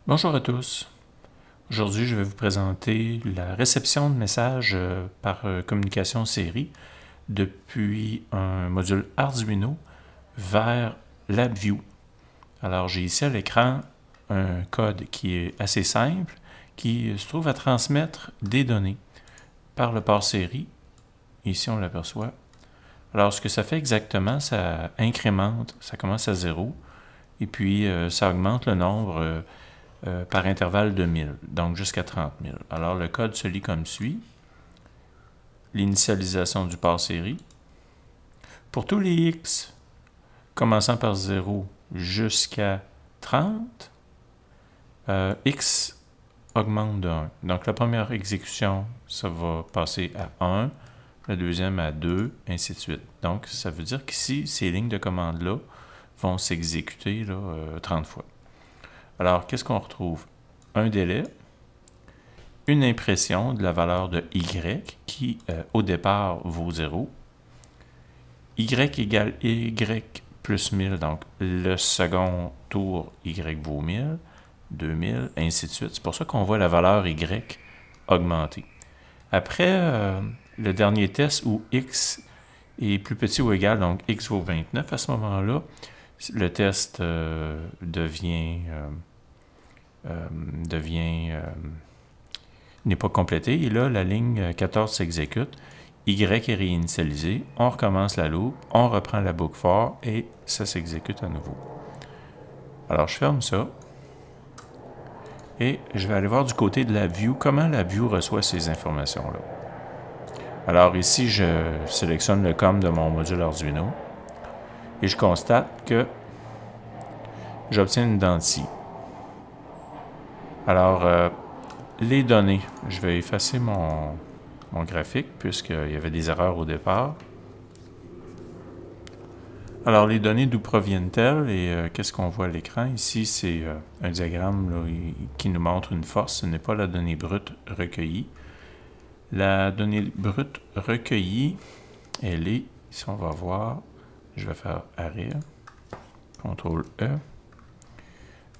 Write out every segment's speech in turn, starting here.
Bonjour à tous. Aujourd'hui, je vais vous présenter la réception de messages par communication série depuis un module Arduino vers LabVIEW. Alors, j'ai ici à l'écran un code qui est assez simple, qui se trouve à transmettre des données par le port série. Ici, on l'aperçoit. Alors, ce que ça fait exactement, ça incrémente, ça commence à 0, et puis ça augmente le nombre par intervalle de 1000, donc jusqu'à 30 000. Alors, le code se lit comme suit. L'initialisation du port série. Pour tous les x commençant par 0 jusqu'à 30, x augmente de 1. Donc, la première exécution, ça va passer à 1, la deuxième à 2, ainsi de suite. Donc, ça veut dire qu'ici, ces lignes de commande-là vont s'exécuter 30 fois. Alors, qu'est-ce qu'on retrouve? Un délai, une impression de la valeur de y qui, au départ, vaut 0. Y égale y plus 1000, donc le second tour y vaut 1000, 2000, ainsi de suite. C'est pour ça qu'on voit la valeur y augmenter. Après, le dernier test où x est plus petit ou égal, donc x vaut 29, à ce moment-là, le test n'est pas complété. Et là, la ligne 14 s'exécute. Y est réinitialisé. On recommence la loupe. On reprend la boucle for et ça s'exécute à nouveau. Alors, je ferme ça. Et je vais aller voir du côté de la view, comment la view reçoit ces informations-là. Alors ici, je sélectionne le COM de mon module Arduino. Et je constate que j'obtiens une dentille. Alors, les données, je vais effacer mon graphique puisqu'il y avait des erreurs au départ. Alors, les données, d'où proviennent-elles et qu'est-ce qu'on voit à l'écran? Ici, c'est un diagramme là, qui nous montre une force. Ce n'est pas la donnée brute recueillie. La donnée brute recueillie, elle est, ici on va voir, je vais faire arrêt, CTRL E.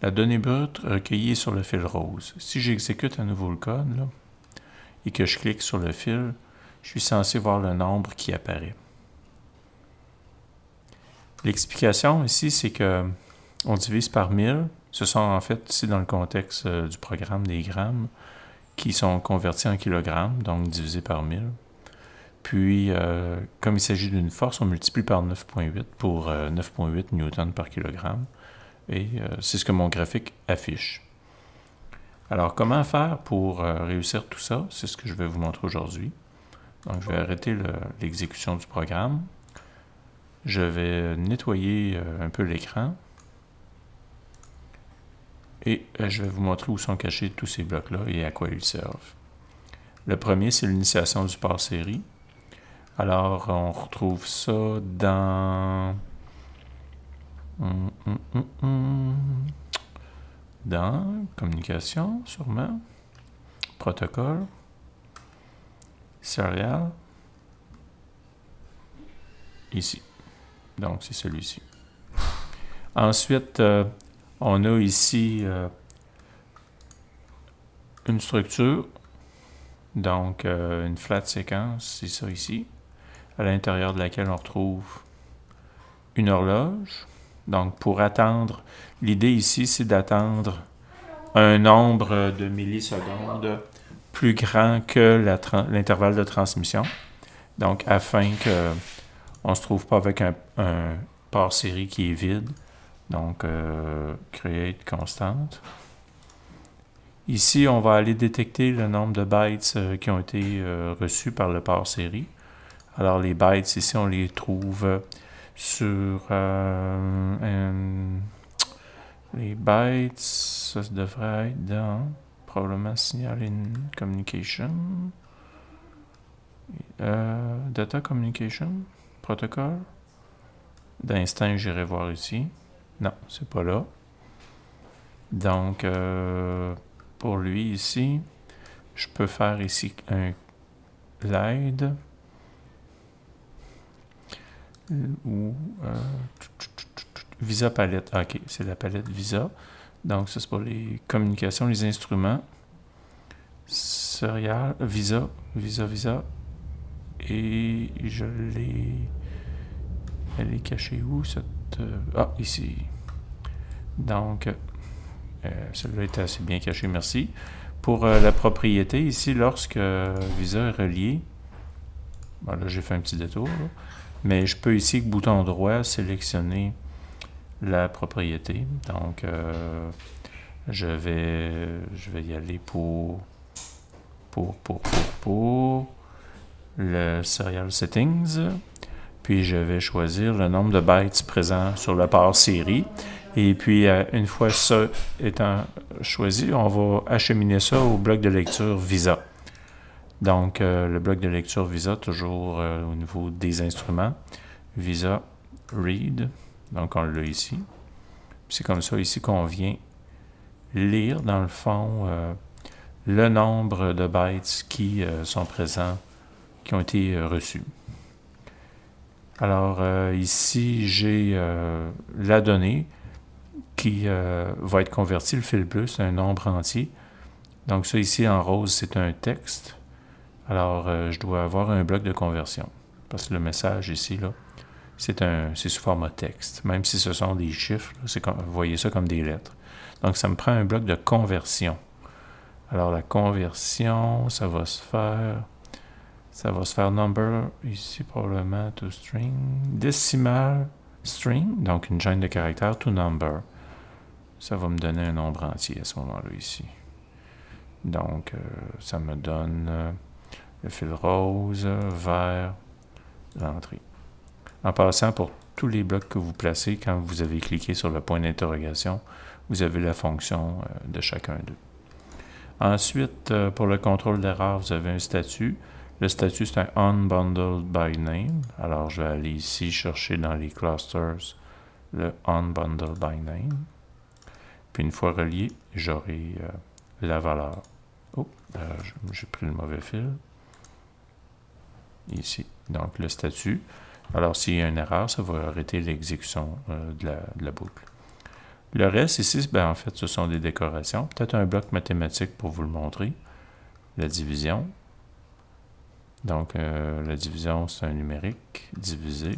La donnée brute recueillie est sur le fil rose. Si j'exécute à nouveau le code là, et que je clique sur le fil, je suis censé voir le nombre qui apparaît. L'explication ici, c'est que on divise par 1000. Ce sont en fait, ici dans le contexte du programme, des grammes qui sont convertis en kilogrammes, donc divisé par 1000. Puis, comme il s'agit d'une force, on multiplie par 9.8 pour 9.8 newtons par kilogramme. Et c'est ce que mon graphique affiche. Alors, comment faire pour réussir tout ça? C'est ce que je vais vous montrer aujourd'hui. Donc, je vais arrêter l'exécution du programme. Je vais nettoyer un peu l'écran. Et je vais vous montrer où sont cachés tous ces blocs-là et à quoi ils servent. Le premier, c'est l'initiation du port série. Alors, on retrouve ça dans... Dans communication, sûrement. Protocole. Serial. Ici. Donc, c'est celui-ci. Ensuite, on a ici une structure. Donc, une flat séquence, c'est ça ici. À l'intérieur de laquelle on retrouve une horloge. Donc, pour attendre, l'idée ici, c'est d'attendre un nombre de millisecondes plus grand que l'intervalle de transmission. Donc, afin qu'on ne se trouve pas avec un port série qui est vide. Donc, create constante. Ici, on va aller détecter le nombre de bytes qui ont été reçus par le port série. Alors, les bytes, ici, on les trouve sur les bytes, ça devrait être dans probablement signal in communication, data communication, protocole. D'instinct, j'irai voir ici. Non, c'est pas là. Donc, pour lui ici, je peux faire ici un glide ou Visa palette. Ok, c'est la palette Visa. Donc, ça, c'est pour les communications, les instruments. Serial, Visa. Et je l'ai... Elle est cachée où, cette... Ah, ici. Donc, celle-là était assez bien cachée, merci. Pour la propriété, ici, lorsque Visa est relié, bon, là, j'ai fait un petit détour, là, mais je peux ici, avec bouton droit, sélectionner la propriété. Donc, je vais y aller pour le Serial Settings. Puis, je vais choisir le nombre de bytes présents sur la part série. Et puis, une fois ça étant choisi, on va acheminer ça au bloc de lecture Visa. Donc, le bloc de lecture Visa, toujours au niveau des instruments. Visa Read. Donc, on l'a ici. C'est comme ça ici qu'on vient lire, dans le fond, le nombre de bytes qui sont présents, qui ont été reçus. Alors, ici, j'ai la donnée qui va être convertie, le fil bleu, c'est un nombre entier. Donc, ça ici, en rose, c'est un texte. Alors, je dois avoir un bloc de conversion. Parce que le message ici, là, c'est sous format texte. Même si ce sont des chiffres, vous voyez ça comme des lettres. Donc, ça me prend un bloc de conversion. Alors, la conversion, ça va se faire number, ici probablement to string, decimal string, donc une chaîne de caractères, to number. Ça va me donner un nombre entier à ce moment-là ici. Donc, ça me donne le fil rose vers l'entrée. En passant, pour tous les blocs que vous placez, quand vous avez cliqué sur le point d'interrogation, vous avez la fonction de chacun d'eux. Ensuite, pour le contrôle d'erreur, vous avez un statut. Le statut, c'est un Unbundled by Name. Alors, je vais aller ici chercher dans les clusters le Unbundled by Name. Puis, une fois relié, j'aurai la valeur. Oh, j'ai pris le mauvais fil. Ici. Donc, le statut. Alors, s'il y a une erreur, ça va arrêter l'exécution de la boucle. Le reste ici, ben, en fait, ce sont des décorations. Peut-être un bloc mathématique pour vous le montrer. La division. Donc, la division, c'est un numérique divisé.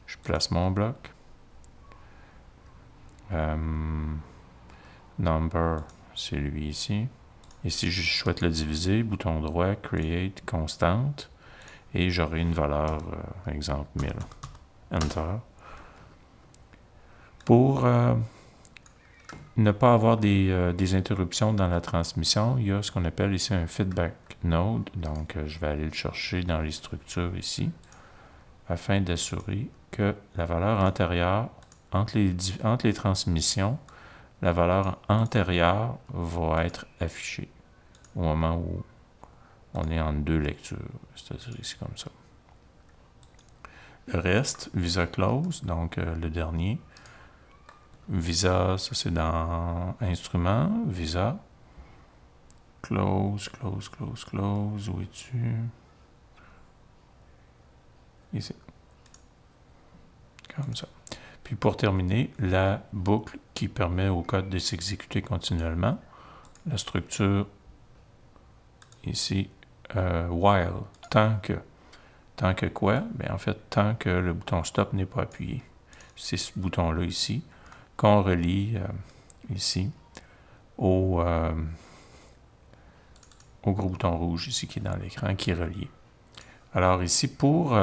Je place mon bloc. Number, c'est lui ici. Et si je souhaite le diviser, bouton droit, Create, constante. Et j'aurai une valeur, exemple 1000. Enter. Pour ne pas avoir des interruptions dans la transmission, il y a ce qu'on appelle ici un feedback node. Donc, je vais aller le chercher dans les structures ici, afin d'assurer que la valeur antérieure, entre les transmissions, la valeur antérieure va être affichée au moment où on est en deux lectures, c'est-à-dire ici comme ça. Le reste, Visa Close, donc le dernier. Visa, ça c'est dans Instruments, Visa. Close, où es-tu? Ici. Comme ça. Puis pour terminer, la boucle qui permet au code de s'exécuter continuellement. La structure ici, while, tant que. Tant que quoi? Bien, en fait, tant que le bouton stop n'est pas appuyé. C'est ce bouton-là ici, qu'on relie ici au gros bouton rouge ici qui est dans l'écran, qui est relié. Alors ici, pour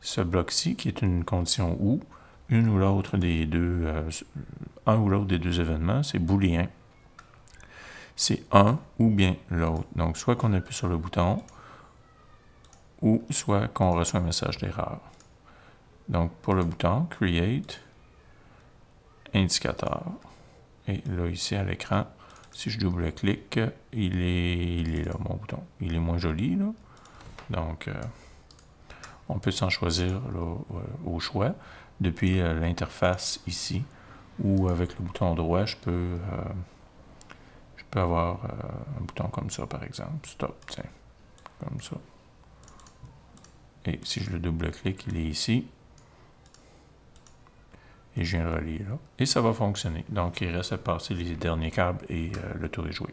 ce bloc-ci, qui est une condition ou, une ou l'autre des deux, un ou l'autre des deux événements, c'est booléen. C'est un ou bien l'autre. Donc, soit qu'on appuie sur le bouton, ou soit qu'on reçoit un message d'erreur. Donc, pour le bouton, Create, indicateur. Et là, ici, à l'écran, si je double-clique, il est là, mon bouton. Il est moins joli, là. Donc, on peut s'en choisir là, au choix, depuis l'interface ici, ou avec le bouton droit, je peux avoir un bouton comme ça, par exemple. Stop, tiens, comme ça. Et si je le double-clique, il est ici. Et j'ai un relais là. Et ça va fonctionner. Donc, il reste à passer les derniers câbles et le tour est joué.